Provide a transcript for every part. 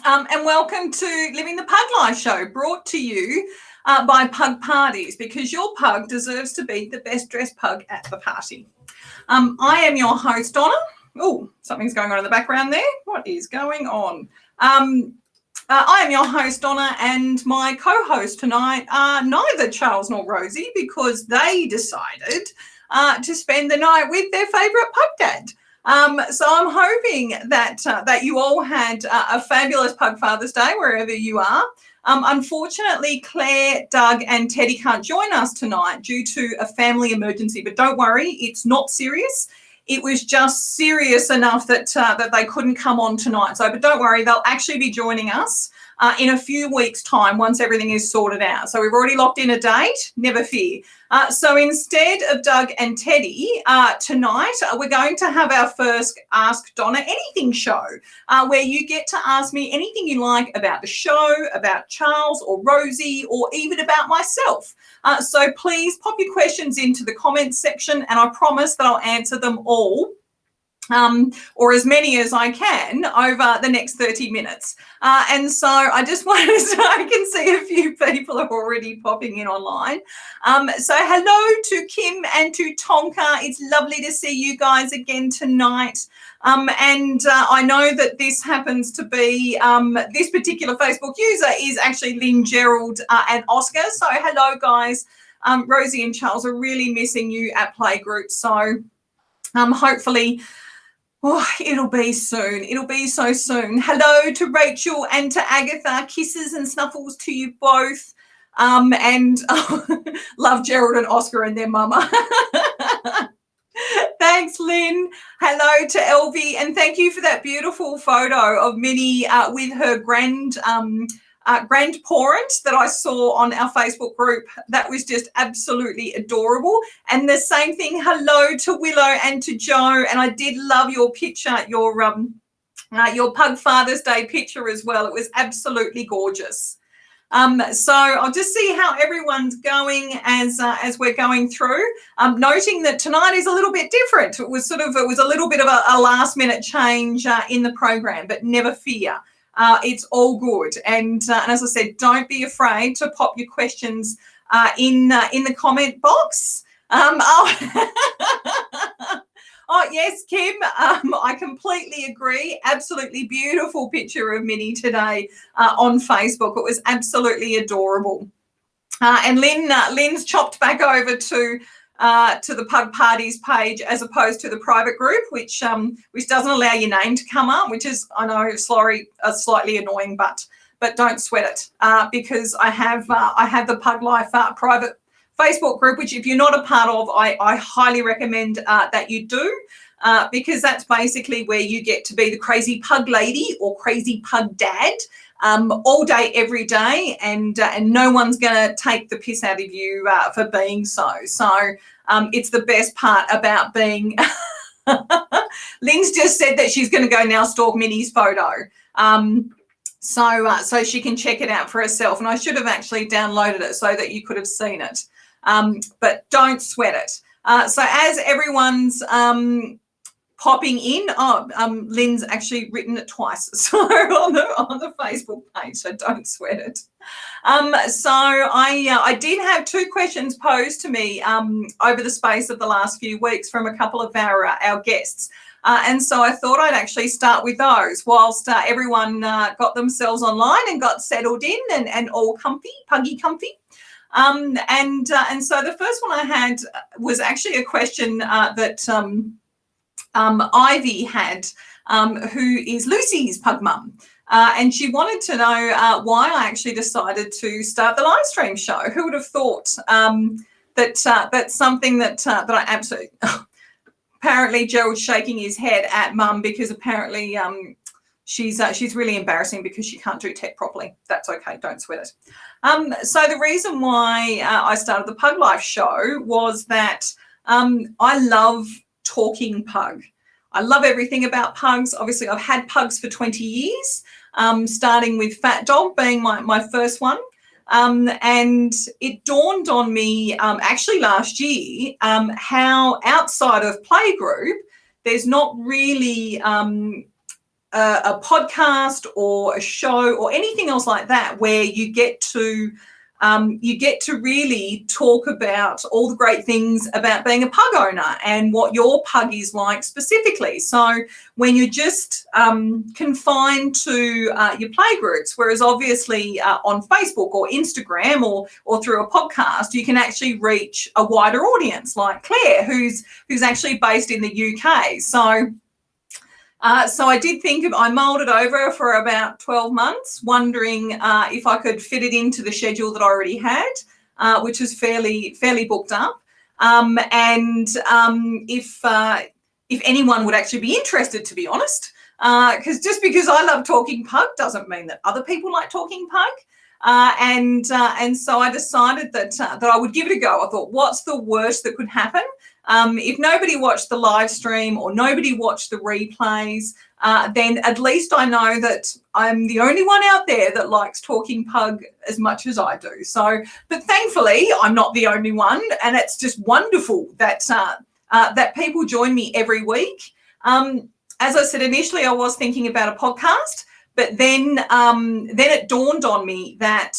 And welcome to Living the Pug Life show, brought to you by Pug Parties, because your pug deserves to be the best dressed pug at the party. I am your host, Donna. Oh, something's going on in the background there. What is going on? I am your host, Donna, and my co-host tonight are neither Charles nor Rosie, because they decided to spend the night with their favourite pug dad. So I'm hoping that you all had a fabulous Pug Father's Day wherever you are. Unfortunately, Clare, Doug and Teddy can't join us tonight due to a family emergency, but don't worry, it's not serious. It was just serious enough that they couldn't come on tonight. So, but don't worry, they'll actually be joining us in a few weeks' time once everything is sorted out. So we've already locked in a date, never fear. So instead of Doug and Teddy, tonight we're going to have our first Ask Donna Anything show, where you get to ask me anything you like about the show, about Charles or Rosie, or even about myself. So please pop your questions into the comments section, and I promise that I'll answer them all. Or as many as I can over the next 30 minutes. And so I just wanted to, I can see a few people are already popping in online. So hello to Kim and to Tonka. It's lovely to see you guys again tonight. And I know that this happens to be, this particular Facebook user is actually Lynn, Gerald and Oscar. So hello guys. Rosie and Charles are really missing you at Playgroup. So hopefully, oh, it'll be soon. It'll be so soon. Hello to Rachel and to Agatha. Kisses and snuffles to you both. And love Gerald and Oscar and their mama. Thanks, Lynn. Hello to Elvie. And thank you for that beautiful photo of Minnie with her grandparent that I saw on our Facebook group. That was just absolutely adorable. And the same thing, hello to Willow and to Joe. And I did love your picture, your Pug Father's Day picture as well. It was absolutely gorgeous. So I'll just see how everyone's going as we're going through. Noting that tonight is a little bit different. It was a little bit of a last minute change in the program, but never fear. It's all good. And as I said, don't be afraid to pop your questions in the comment box. Oh, yes, Kim, I completely agree. Absolutely beautiful picture of Minnie today on Facebook. It was absolutely adorable. And Lynn's chopped back over to the Pug Parties page as opposed to the private group, which doesn't allow your name to come up, which is, I know, slightly annoying, but don't sweat it because I have the Pug Life private Facebook group, which if you're not a part of, I highly recommend that you do, because that's basically where you get to be the crazy pug lady or crazy pug dad all day, every day, and no one's going to take the piss out of you for being so. So it's the best part about being Lynn's just said that she's going to go now stalk Minnie's photo. So she can check it out for herself. And I should have actually downloaded it so that you could have seen it. But don't sweat it. So as everyone's popping in, Lynn's actually written it twice, so on the Facebook page, so don't sweat it. So I did have 2 questions posed to me over the space of the last few weeks from a couple of our guests. And so I thought I'd actually start with those whilst everyone got themselves online and got settled in and all comfy, puggy comfy. And so the first one I had was actually a question that Ivy had, who is Lucy's pug mum. And she wanted to know why I actually decided to start the live stream show. Who would have thought that that's something that I absolutely... Apparently, Gerald's shaking his head at mum because apparently she's really embarrassing because she can't do tech properly. That's okay, don't sweat it. So the reason why I started the Pug Life show was that I love talking pug. I love everything about pugs. Obviously, I've had pugs for 20 years, starting with Fat Dog being my first one. And it dawned on me actually last year how outside of playgroup, there's not really a podcast or a show or anything else like that where you get to really talk about all the great things about being a pug owner and what your pug is like specifically. So when you're just confined to your play groups, whereas obviously on Facebook or Instagram or through a podcast, you can actually reach a wider audience like Clare, who's actually based in the UK. So I did think I mulled it over for about 12 months, wondering if I could fit it into the schedule that I already had, which was fairly booked up. And if anyone would actually be interested, to be honest, because just because I love talking pug doesn't mean that other people like talking pug. And so I decided that I would give it a go. I thought, what's the worst that could happen? If nobody watched the live stream or nobody watched the replays, then at least I know that I'm the only one out there that likes talking pug as much as I do. So, but thankfully I'm not the only one, and it's just wonderful that that people join me every week. As I said, initially I was thinking about a podcast, but then it dawned on me that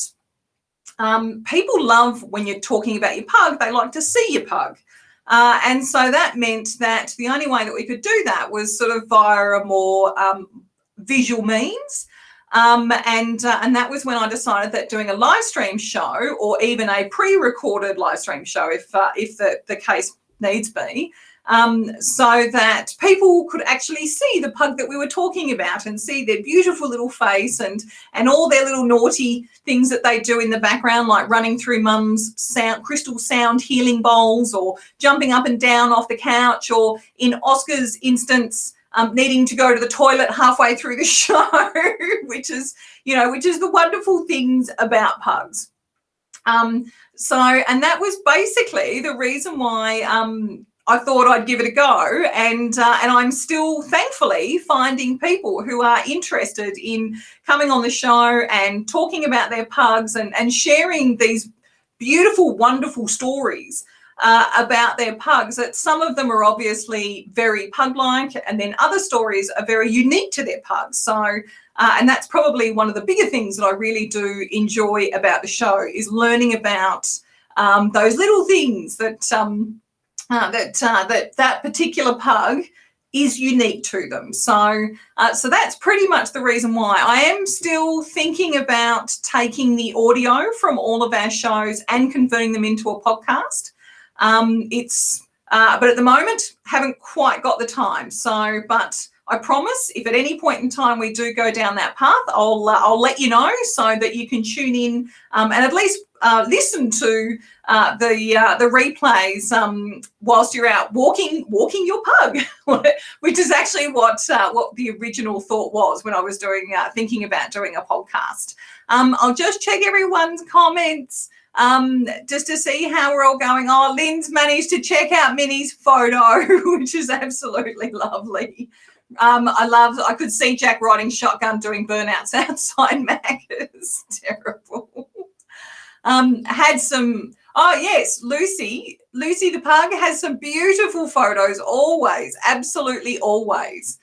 people love when you're talking about your pug, they like to see your pug. And so that meant that the only way that we could do that was sort of via a more visual means. And that was when I decided that doing a live stream show or even a pre-recorded live stream show, if the case needs be, so that people could actually see the pug that we were talking about and see their beautiful little face and all their little naughty things that they do in the background, like running through mum's crystal sound healing bowls or jumping up and down off the couch, or in Oscar's instance, needing to go to the toilet halfway through the show, which is the wonderful things about pugs. And that was basically the reason why I thought I'd give it a go, and I'm still thankfully finding people who are interested in coming on the show and talking about their pugs and sharing these beautiful, wonderful stories about their pugs. That some of them are obviously very pug-like, and then other stories are very unique to their pugs. So, and that's probably one of the bigger things that I really do enjoy about the show, is learning about those little things that that particular pug is unique to them. So that's pretty much the reason why. I am still thinking about taking the audio from all of our shows and converting them into a podcast. But at the moment, haven't quite got the time. So, but I promise, if at any point in time we do go down that path, I'll let you know so that you can tune in and at least listen to the replays whilst you're out walking your pug, which is actually what the original thought was when I was thinking about doing a podcast. I'll just check everyone's comments. just to see how we're all going. Oh, Lynn's managed to check out Minnie's photo, which is absolutely lovely. I could see Jack riding shotgun doing burnouts outside Macca's. Terrible. Had some, oh yes, Lucy the pug has some beautiful photos always, absolutely always.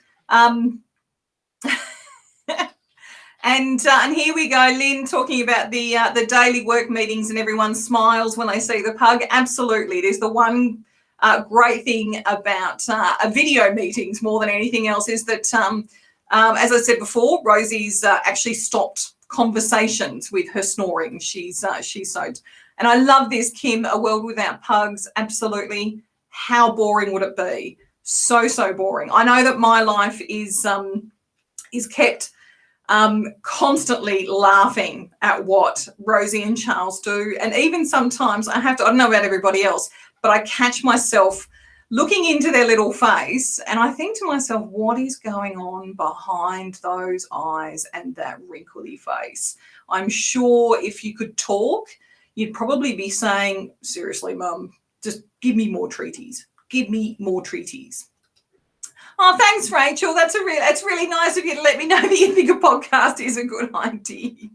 And here we go, Lynn talking about the daily work meetings and everyone smiles when they see the pug. Absolutely, it is the one great thing about video meetings more than anything else is that, as I said before, Rosie's actually stopped conversations with her snoring. She's so, and I love this, Kim. A world without pugs, absolutely. How boring would it be? So boring. I know that my life is kept constantly laughing at what Rosie and Charles do. And even sometimes I don't know about everybody else, but I catch myself looking into their little face and I think to myself, what is going on behind those eyes and that wrinkly face? I'm sure if you could talk, you'd probably be saying, seriously, Mum, just give me more treaties. Give me more treaties. Oh, thanks, Rachel. That's really nice of you to let me know that you think a podcast is a good idea.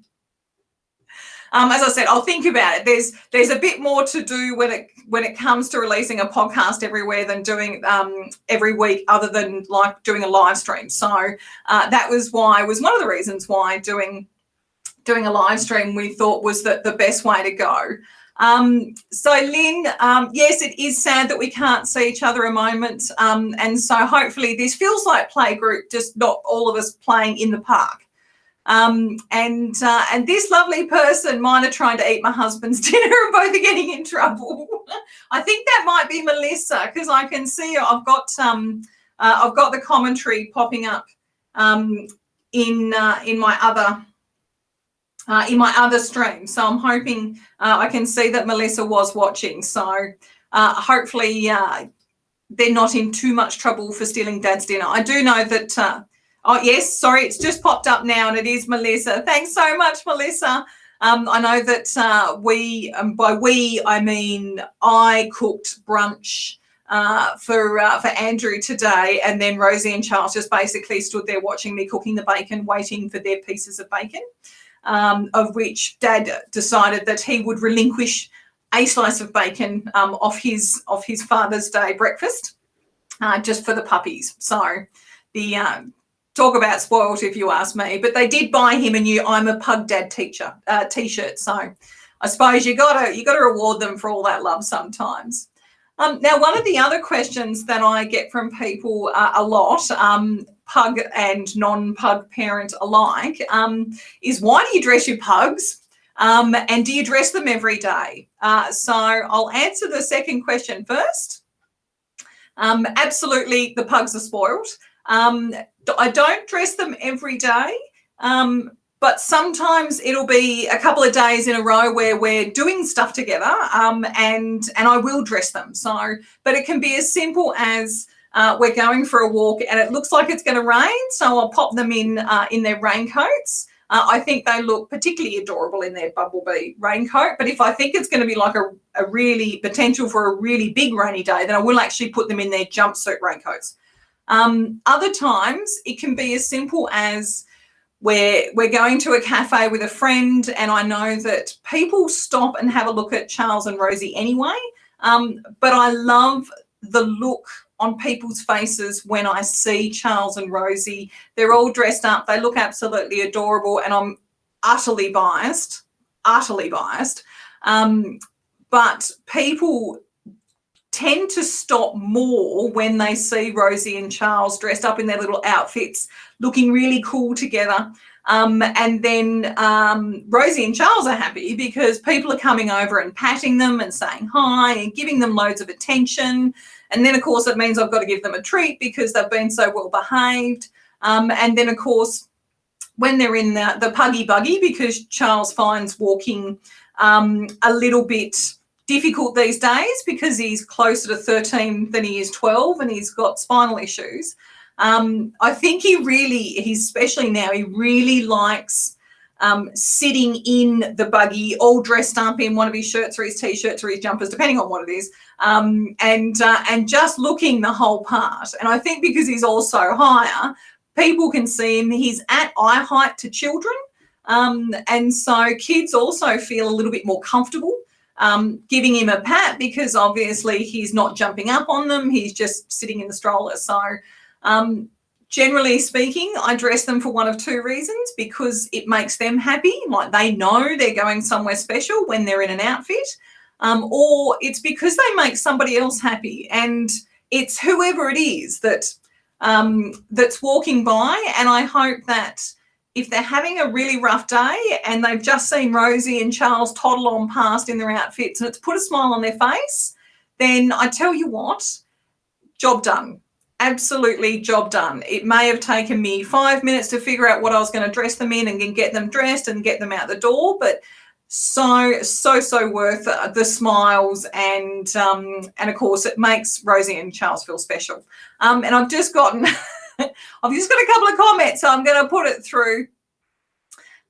As I said, I'll think about it. There's a bit more to do when it comes to releasing a podcast everywhere than doing every week, other than like doing a live stream. So that was one of the reasons why doing a live stream we thought was the best way to go. So Lynn, yes, it is sad that we can't see each other a moment. And so hopefully this feels like playgroup, just not all of us playing in the park. And this lovely person, mine are trying to eat my husband's dinner and both are getting in trouble. I think that might be Melissa because I can see I've got the commentary popping up in my other stream. So I'm hoping I can see that Melissa was watching. So hopefully they're not in too much trouble for stealing Dad's dinner. I do know that, oh, yes, sorry, it's just popped up now and it is Melissa. Thanks so much, Melissa. I know that by we, I mean I cooked brunch for Andrew today, and then Rosie and Charles just basically stood there watching me cooking the bacon, waiting for their pieces of bacon. Of which Dad decided that he would relinquish a slice of bacon off his Father's Day breakfast just for the puppies. So the talk about spoilt, if you ask me. But they did buy him a new "I'm a Pug Dad" t-shirt. So I suppose you got to reward them for all that love sometimes. Now, one of the other questions that I get from people a lot, pug and non-pug parent alike, is why do you dress your pugs and do you dress them every day? So I'll answer the second question first. Absolutely, the pugs are spoiled. I don't dress them every day, but sometimes it'll be a couple of days in a row where we're doing stuff together and I will dress them. So, but it can be as simple as we're going for a walk and it looks like it's going to rain, so I'll pop them in their raincoats. I think they look particularly adorable in their bumblebee raincoat, but if I think it's going to be like a really potential for a really big rainy day, then I will actually put them in their jumpsuit raincoats. Other times it can be as simple as we're going to a cafe with a friend and I know that people stop and have a look at Charles and Rosie anyway, but I love the look on people's faces when I see Charles and Rosie. They're all dressed up. They look absolutely adorable and I'm utterly biased. But people tend to stop more when they see Rosie and Charles dressed up in their little outfits, looking really cool together. And then Rosie and Charles are happy because people are coming over and patting them and saying hi and giving them loads of attention. And then, of course, it means I've got to give them a treat because they've been so well behaved. And then, of course, when they're in the puggy buggy, because Charles finds walking a little bit difficult these days because he's closer to 13 than he is 12 and he's got spinal issues. I think he especially now, he really likes sitting in the buggy, all dressed up in one of his shirts or his T-shirts or his jumpers, depending on what it is, and just looking the whole part. And I think because he's also higher, people can see him. He's at eye height to children, and so kids also feel a little bit more comfortable giving him a pat, because obviously he's not jumping up on them. He's just sitting in the stroller. So generally speaking, I dress them for one of two reasons: because it makes them happy, like they know they're going somewhere special when they're in an outfit, or it's because they make somebody else happy, and it's whoever it is that that's walking by. And I hope that if they're having a really rough day and they've just seen Rosie and Charles toddle on past in their outfits and it's put a smile on their face, then I tell you what, job done. Absolutely job done. It may have taken me 5 minutes to figure out what I was going to dress them in and get them dressed and get them out the door, but so worth the smiles, and of course it makes Rosie and Charles feel special. And I've just gotten I've just got a couple of comments, so I'm going to put it through.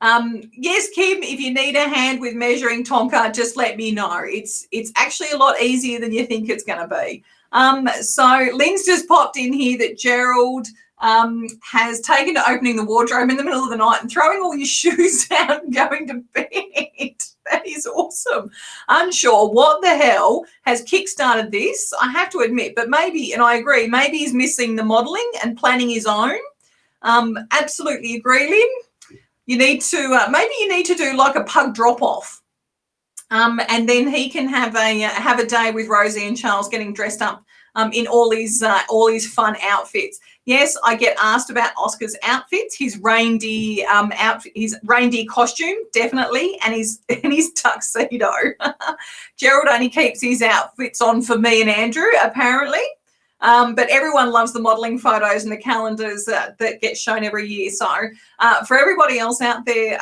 Yes, Kim, if you need a hand with measuring Tonka, just let me know. It's actually a lot easier than you think it's going to be. So Lynn's just popped in here that Gerald has taken to opening the wardrobe in the middle of the night and throwing all your shoes out and going to bed. That is awesome. Unsure what the hell has kickstarted this, I have to admit, but maybe, and I agree, maybe he's missing the modelling and planning his own. Absolutely agree, Lynn. You need to, maybe you need to do like a pug drop-off. And then he can have a day with Rosie and Charles getting dressed up in all his fun outfits. Yes, I get asked about Oscar's outfits, his reindeer his reindeer costume, definitely, and his tuxedo. Gerald only keeps his outfits on for me and Andrew, apparently. But everyone loves the modelling photos and the calendars that get shown every year. So for everybody else out there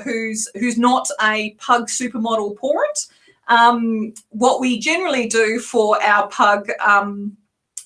who's not a pug supermodel parent, what we generally do for our pug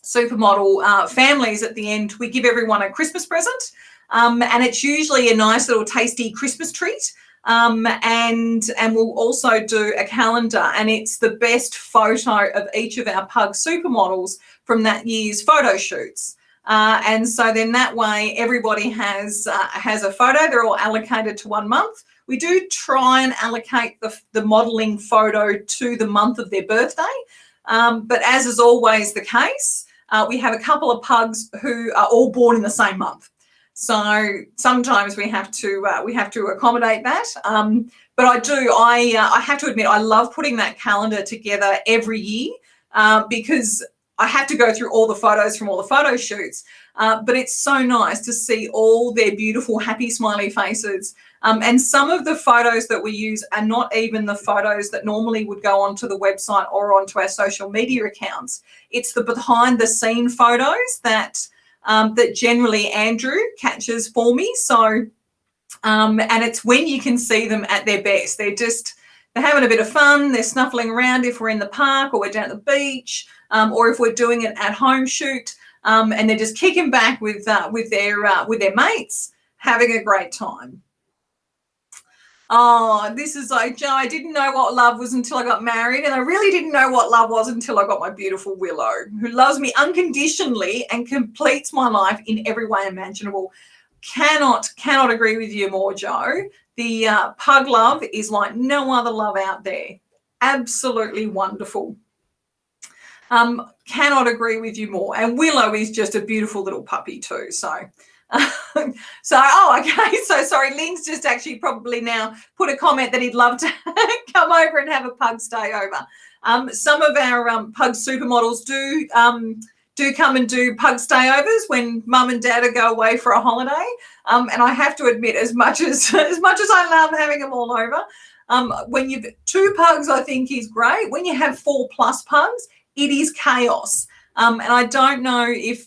supermodel families at the end, we give everyone a Christmas present, and it's usually a nice little tasty Christmas treat. And we'll also do a calendar, and it's the best photo of each of our pug supermodels from that year's photo shoots. And so then that way everybody has a photo. They're all allocated to 1 month. We do try and allocate the modelling photo to the month of their birthday. But as is always the case, we have a couple of pugs who are all born in the same month. So sometimes we have to accommodate that. But I have to admit, I love putting that calendar together every year because I have to go through all the photos from all the photo shoots. But it's so nice to see all their beautiful, happy, smiley faces. And some of the photos that we use are not even the photos that normally would go onto the website or onto our social media accounts. It's the behind the scene photos that generally Andrew catches for me. So, and it's when you can see them at their best. They're having a bit of fun. They're snuffling around if we're in the park or we're down at the beach, or if we're doing an at-home shoot, and they're just kicking back with their mates, having a great time. Oh, this is like, Joe, I didn't know what love was until I got married, and I really didn't know what love was until I got my beautiful Willow, who loves me unconditionally and completes my life in every way imaginable. Cannot agree with you more, Joe. The pug love is like no other love out there. Absolutely wonderful. Cannot agree with you more. And Willow is just a beautiful little puppy too, so... okay, so sorry, Lynn's just actually probably now put a comment that he'd love to come over and have a pug stay over. Some of our pug supermodels do come and do pug stayovers when mum and dad go away for a holiday, and I have to admit, as much as I love having them all over, when you've 2 pugs, I think is great. When you have 4+ pugs, it is chaos, and I don't know if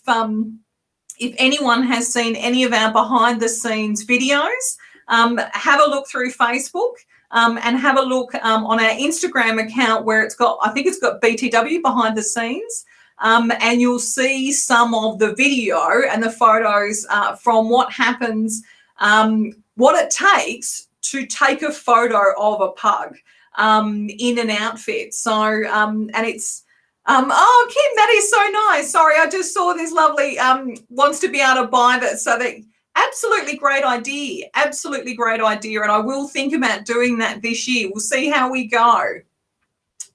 anyone has seen any of our behind the scenes videos, have a look through Facebook, and have a look on our Instagram account where I think it's got BTW behind the scenes, and you'll see some of the video and the photos from what happens, what it takes to take a photo of a pug in an outfit. So, and it's, oh, Kim, that is so nice. Sorry, I just saw this lovely, wants to be able to buy that. So that, absolutely great idea. Absolutely great idea. And I will think about doing that this year. We'll see how we go.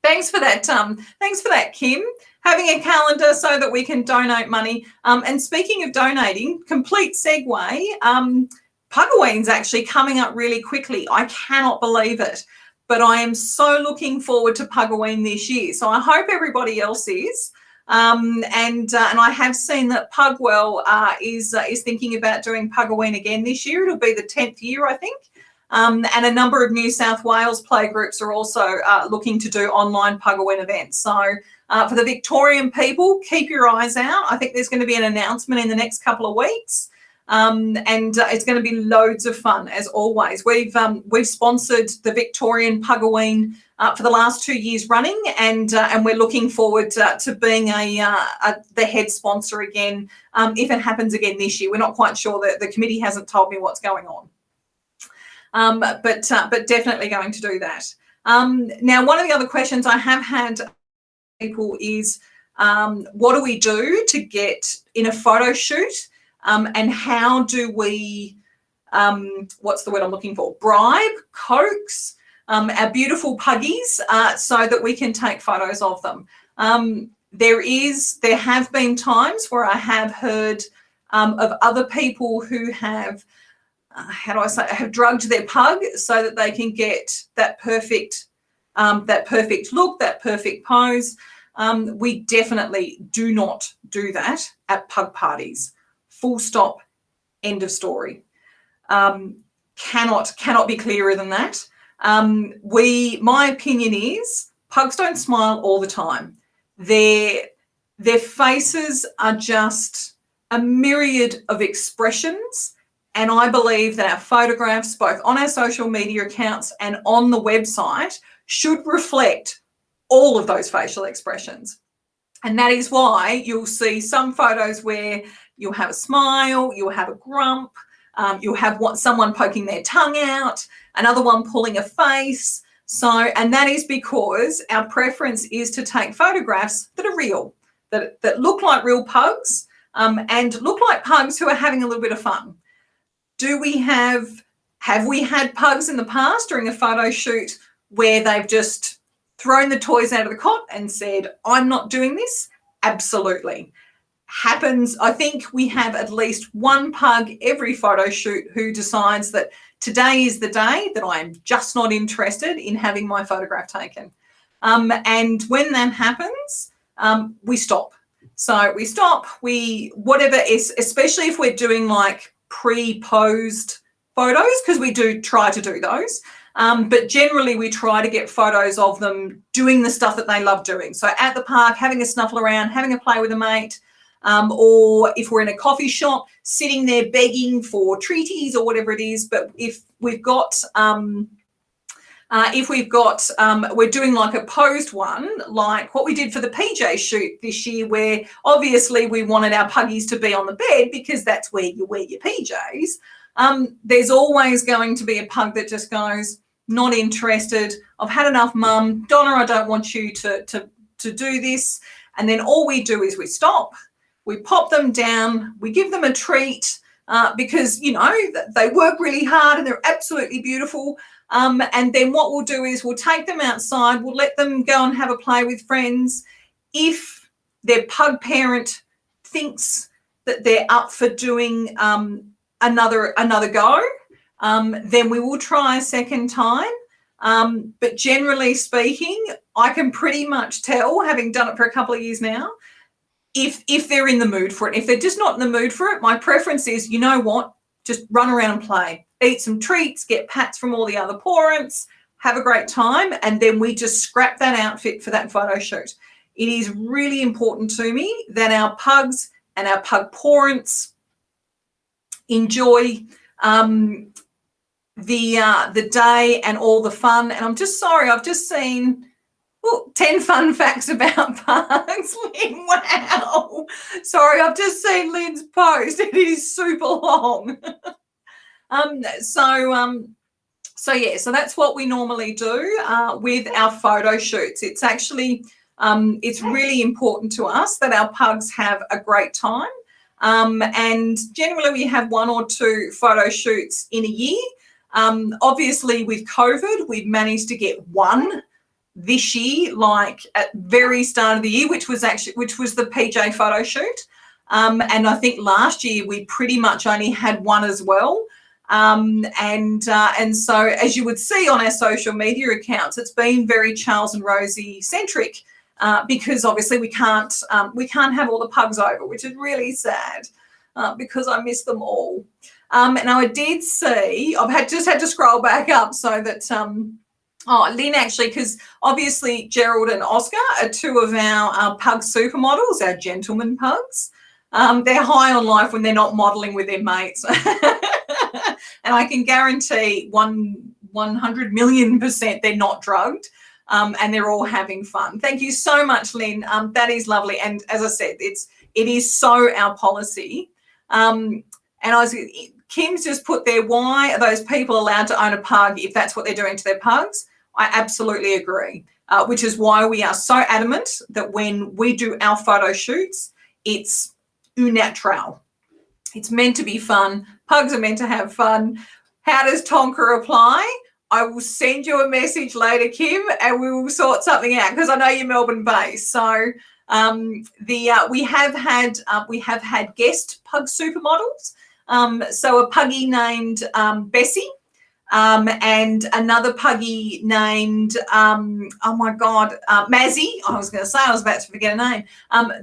Thanks for that, Kim. Having a calendar so that we can donate money. And speaking of donating, complete segue, Pugaween's actually coming up really quickly. I cannot believe it. But I am so looking forward to Pugaween this year. So I hope everybody else is. And I have seen that Pugwell is thinking about doing Pugaween again this year. It'll be the 10th year, I think. And a number of New South Wales playgroups are also looking to do online Pugaween events. So for the Victorian people, keep your eyes out. I think there's going to be an announcement in the next couple of weeks. And it's going to be loads of fun, as always. We've sponsored the Victorian Pugaween for the last 2 years running, and we're looking forward to being the head sponsor again if it happens again this year. We're not quite sure. The committee hasn't told me what's going on, but definitely going to do that. Now, one of the other questions I have had people is, what do we do to get in a photo shoot? And how do we, what's the word I'm looking for? Bribe, coax our beautiful puggies so that we can take photos of them. There have been times where I have heard of other people who have, have drugged their pug so that they can get that perfect look, that perfect pose. We definitely do not do that at pug parties. Full stop, end of story. Cannot be clearer than that. My opinion is pugs don't smile all the time. Their faces are just a myriad of expressions, and I believe that our photographs, both on our social media accounts and on the website, should reflect all of those facial expressions. And that is why you'll see some photos where you'll have a smile, you'll have a grump, you'll have someone poking their tongue out, another one pulling a face. So, and that is because our preference is to take photographs that are real, that look like real pugs, and look like pugs who are having a little bit of fun. Have we had pugs in the past during a photo shoot where they've just thrown the toys out of the cot and said, I'm not doing this? Absolutely. Happens. I think we have at least one pug every photo shoot who decides that today is the day that I'm just not interested in having my photograph taken. And when that happens, we stop. So we stop, whatever is, especially if we're doing like pre-posed photos, because we do try to do those. But generally we try to get photos of them doing the stuff that they love doing. So at the park, having a snuffle around, having a play with a mate, or if we're in a coffee shop, sitting there begging for treaties or whatever it is. But if we've got, we're doing like a posed one, like what we did for the PJ shoot this year, where obviously we wanted our puggies to be on the bed because that's where you wear your PJs. There's always going to be a pug that just goes, not interested. I've had enough, Mum. Donna, I don't want you to do this. And then all we do is we stop. We pop them down, we give them a treat because, you know, they work really hard and they're absolutely beautiful. And then what we'll do is we'll take them outside, we'll let them go and have a play with friends. If their pug parent thinks that they're up for doing another go, then we will try a second time. But generally speaking, I can pretty much tell, having done it for a couple of years now, if they're in the mood for it. If they're just not in the mood for it, my preference is, you know what, just run around and play, eat some treats, get pats from all the other parents, have a great time, and then we just scrap that outfit for that photo shoot. It is really important to me that our pugs and our pug parents enjoy the day and all the fun. And I'm just sorry, I've just seen 10 fun facts about pugs. Lynn, wow. Sorry, I've just seen Lynn's post. It is super long. So So that's what we normally do with our photo shoots. It's actually, it's really important to us that our pugs have a great time. And generally we have 1 or 2 photo shoots in a year. Obviously with COVID, we've managed to get 1 this year, like at very start of the year, which was the PJ photo shoot. And I think last year we pretty much only had 1 as well. And so as you would see on our social media accounts, it's been very Charles and Rosie centric, because obviously we can't have all the pugs over, which is really sad, because I miss them all. Now I did see, just had to scroll back up so that, Lynn actually, because obviously Gerald and Oscar are 2 of our pug supermodels, our gentleman pugs. They're high on life when they're not modelling with their mates. And I can guarantee 100 million% they're not drugged, and they're all having fun. Thank you so much, Lynn. That is lovely. And as I said, it is so our policy. And Kim's just put there, why are those people allowed to own a pug if that's what they're doing to their pugs? I absolutely agree, which is why we are so adamant that when we do our photo shoots, it's au naturel. It's meant to be fun. Pugs are meant to have fun. How does Tonka apply? I will send you a message later, Kim, and we will sort something out, because I know you're Melbourne-based. So we have had guest pug supermodels. So a puggy named Bessie, and another puggy named Mazzy. I was about to forget a name.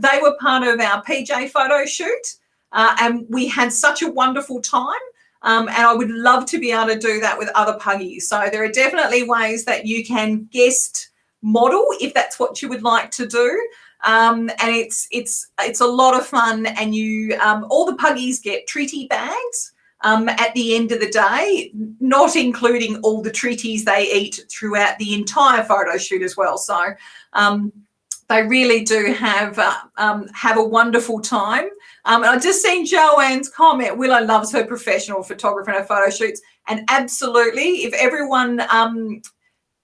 They were part of our PJ photo shoot. And we had such a wonderful time, and I would love to be able to do that with other puggies. So there are definitely ways that you can guest model if that's what you would like to do, and it's a lot of fun. And you all the puggies get treaty bags at the end of the day, not including all the treaties they eat throughout the entire photo shoot as well. So they really do have a wonderful time. And I've just seen Joanne's comment. Willow loves her professional photographer and her photo shoots. And absolutely, if everyone,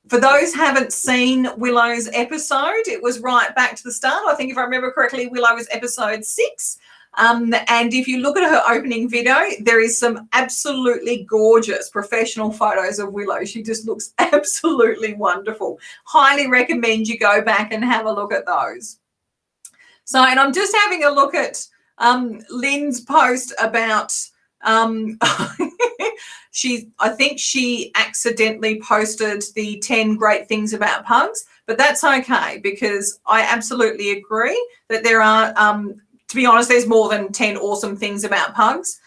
for those who haven't seen Willow's episode, it was right back to the start. I think if I remember correctly, Willow was episode 6. And if you look at her opening video, there is some absolutely gorgeous professional photos of Willow. She just looks absolutely wonderful. Highly recommend you go back and have a look at those. So, and I'm just having a look at Lynn's post about I think she accidentally posted the 10 great things about pugs, but that's okay, because I absolutely agree that there are to be honest, there's more than 10 awesome things about pugs.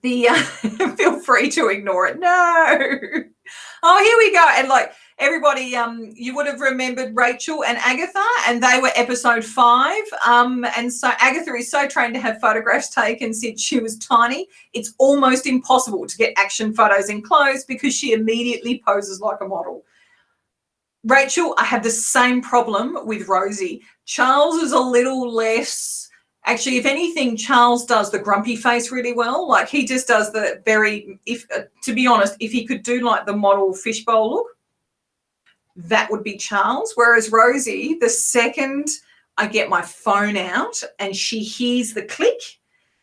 Feel free to ignore it. No. Oh, here we go. And like everybody, you would have remembered Rachel and Agatha, and they were episode 5. And so Agatha is so trained to have photographs taken since she was tiny. It's almost impossible to get action photos in clothes because she immediately poses like a model. Rachel, I have the same problem with Rosie. Charles is a little less, actually, if anything, Charles does the grumpy face really well. Like he just does the very, to be honest, if he could do like the model fishbowl look, that would be Charles. Whereas Rosie, the second I get my phone out and she hears the click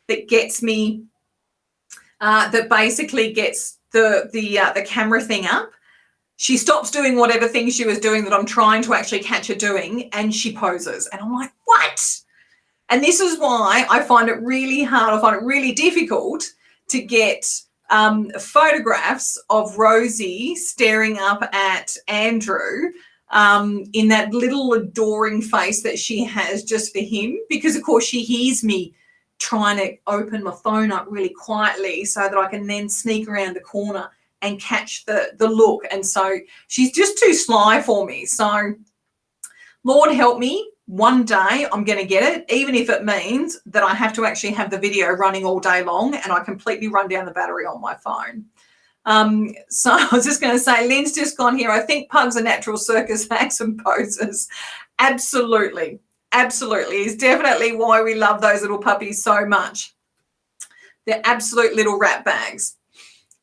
that gets me, that basically gets the camera thing up, she stops doing whatever thing she was doing that I'm trying to actually catch her doing, and she poses. And I'm like, what? And this is why I find it really hard, I find it really difficult to get photographs of Rosie staring up at Andrew in that little adoring face that she has just for him, because, of course, she hears me trying to open my phone up really quietly so that I can then sneak around the corner and catch the look. And so she's just too sly for me. So Lord help me, one day I'm going to get it, even if it means that I have to actually have the video running all day long and I completely run down the battery on my phone. So I was just going to say, Lynn's just gone here. I think pugs are natural circus acts and poses. Absolutely. Absolutely. It's definitely why we love those little puppies so much. They're absolute little rat bags.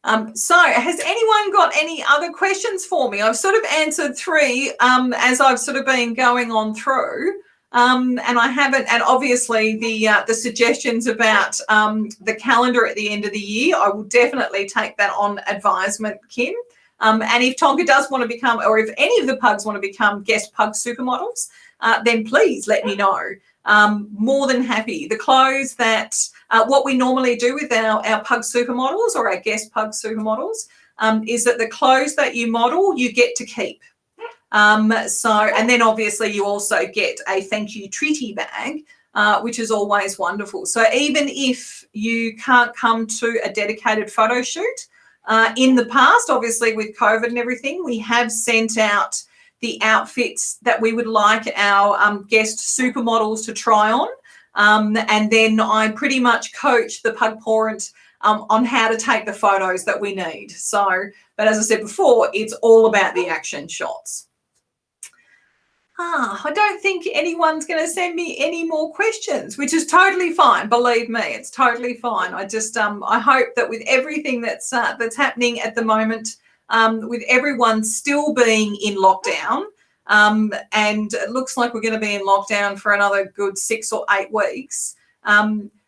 So has anyone got any other questions for me? I've sort of answered 3 as I've sort of been going on through. And I haven't, and obviously the suggestions about the calendar at the end of the year, I will definitely take that on advisement, Kim. And if Tonka does want to become, or if any of the pugs want to become guest pug supermodels, then please let me know. More than happy. The clothes that, what we normally do with our pug supermodels or our guest pug supermodels is that the clothes that you model, you get to keep. And then obviously you also get a thank you treaty bag, which is always wonderful. So even if you can't come to a dedicated photo shoot, in the past, obviously with COVID and everything, we have sent out the outfits that we would like our guest supermodels to try on. And then I pretty much coach the pug parent on how to take the photos that we need. So, but as I said before, it's all about the action shots. I don't think anyone's going to send me any more questions, which is totally fine. Believe me, it's totally fine. I just I hope that with everything that's happening at the moment, with everyone still being in lockdown, and it looks like we're going to be in lockdown for another good 6 or 8 weeks.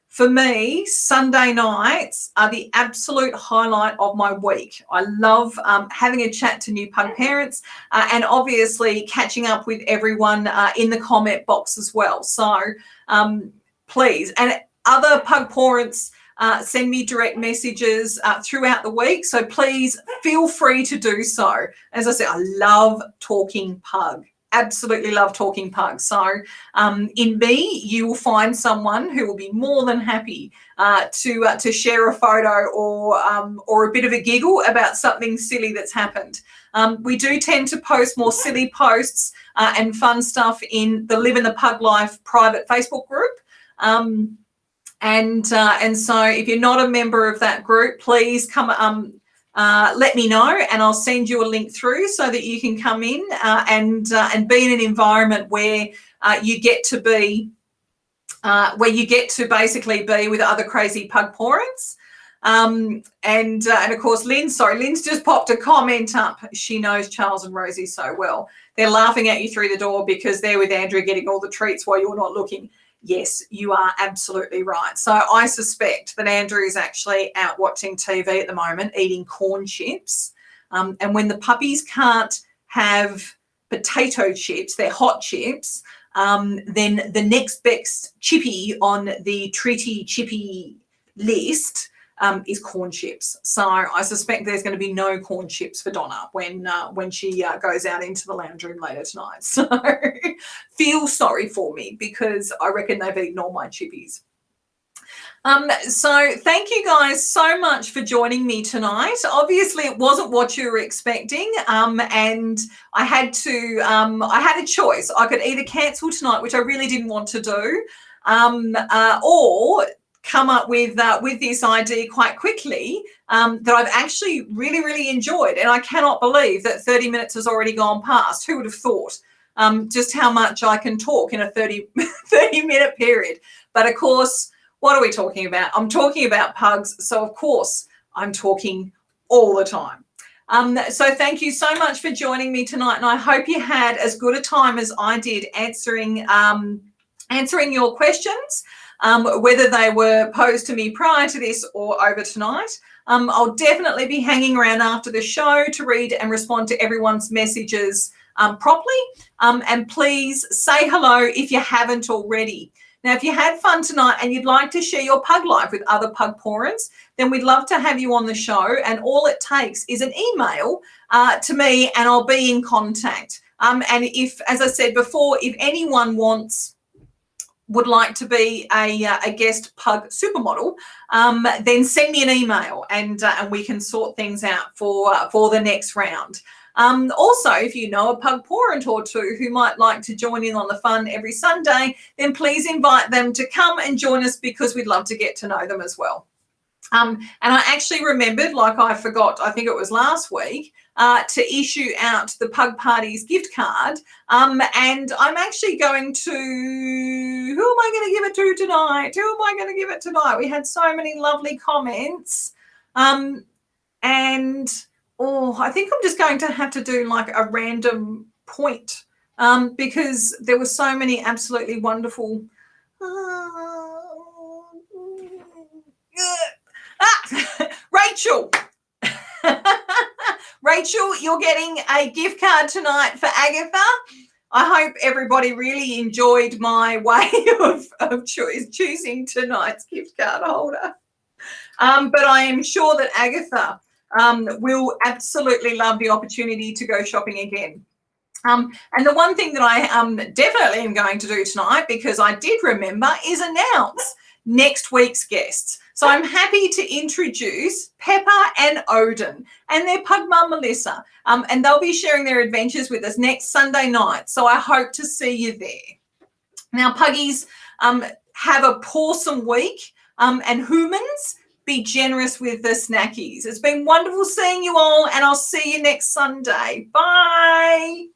For me, Sunday nights are the absolute highlight of my week. I love having a chat to new pug parents and obviously catching up with everyone in the comment box as well. So please, and other pug parents send me direct messages throughout the week. So please feel free to do so. As I said, I love talking pug. Absolutely love talking pugs. So in me, you will find someone who will be more than happy to share a photo or a bit of a giggle about something silly that's happened. We do tend to post more silly posts and fun stuff in the Livin the Pug Life private Facebook group. And so if you're not a member of that group, please come let me know and I'll send you a link through so that you can come in and be in an environment where you get to be basically be with other crazy pug parents. And of course, Lynn's just popped a comment up. She knows Charles and Rosie so well. They're laughing at you through the door because they're with Andrew getting all the treats while you're not looking. Yes, you are absolutely right. So I suspect that Andrew is actually out watching TV at the moment, eating corn chips. And when the puppies can't have potato chips, they're hot chips, then the next best chippy on the treaty chippy list is corn chips. So I suspect there's going to be no corn chips for Donna when she goes out into the lounge room later tonight. So feel sorry for me because I reckon they've eaten all my chippies. So thank you guys so much for joining me tonight. Obviously it wasn't what you were expecting, and I had a choice. I could either cancel tonight, which I really didn't want to do, or come up with this idea quite quickly that I've actually really, really enjoyed. And I cannot believe that 30 minutes has already gone past. Who would have thought just how much I can talk in a 30-minute period? But of course, what are we talking about? I'm talking about pugs. So of course, I'm talking all the time. So thank you so much for joining me tonight. And I hope you had as good a time as I did answering your questions. Whether they were posed to me prior to this or over tonight. I'll definitely be hanging around after the show to read and respond to everyone's messages properly. And please say hello if you haven't already. Now, if you had fun tonight and you'd like to share your pug life with other pug parents, then we'd love to have you on the show. And all it takes is an email to me and I'll be in contact. And if, as I said before, if anyone would like to be a guest pug supermodel, then send me an email and we can sort things out for the next round. Also, if you know a pug parent or two who might like to join in on the fun every Sunday, then please invite them to come and join us because we'd love to get to know them as well. And I actually remembered, like I forgot, I think it was last week, to issue out the Pug Parties gift card. And I'm actually going to, who am I going to give it to tonight? Who am I going to give it tonight? We had so many lovely comments. And, I think I'm just going to have to do like a random point because there were so many absolutely wonderful. Rachel. Rachel, you're getting a gift card tonight for Agatha. I hope everybody really enjoyed my way of choosing tonight's gift card holder. But I am sure that Agatha will absolutely love the opportunity to go shopping again. And the one thing that I definitely am going to do tonight, because I did remember, is announce next week's guests. So I'm happy to introduce Pepper and Odin and their pug mum, Melissa, and they'll be sharing their adventures with us next Sunday night. So I hope to see you there. Now, puggies, have a pawsome week, and humans, be generous with the snackies. It's been wonderful seeing you all, and I'll see you next Sunday. Bye.